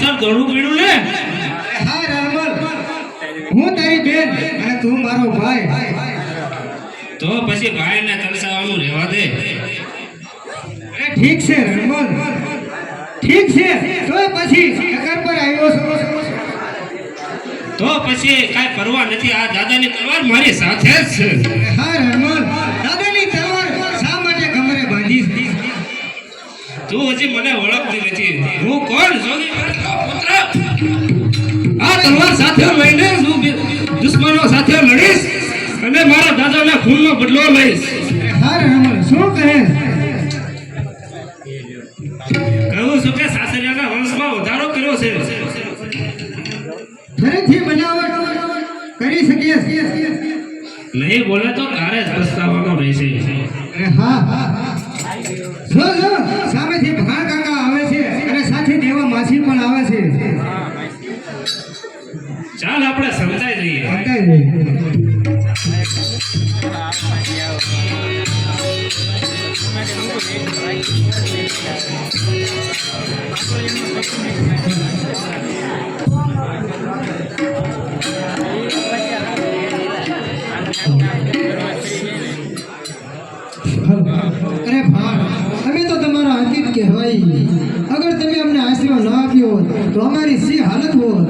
પાછળ દોડવું પડ્યું ને. હા રણમલ, હું તારી બેન અને તું મારો ભાઈ. તો પછી ભાઈને તરસાવાનું રહેવા દે. ઠીક છે રણમલ, ઠીક છે. તો પછી નગર પર આવ્યો છો. તો પછી કાંઈ પરવા નથી. આ દાદાની તલવાર મારી સાથે જ છે. હા રણમલ, દાદાની તલવાર શા માટે કમરે બાંધી છે? તું હજી મને ઓળખતી નથી. હું કોણ? જોગી મહારાજનો પુત્ર. આ તલવાર સાથે લઈને હું દુશ્મનો સાથે લડીશ અને મારા દાદાના ખૂનનો બદલો લઈશ. હા રણમલ, શું કહે? કહું છું કે સાસરિયાના વંશમાં વધારો કર્યો છે. ફરીથી બનાવટ કરી શકીએ? નહીં બોલે તો તારે જ પસ્તાવાનો રહેશે. હા હા, જો જો સામેથી ભાણ કાકા આવે છે અને સાથે દેવા માસી પણ આવે છે. ચાલ આપણે સમજાઈ જઈએ. અરે ભાણ, અમે તો તમારા અંકિત કહેવાય. અગર તમે અમને આશરો ના આપ્યો તો અમારી શી હાલત હોત.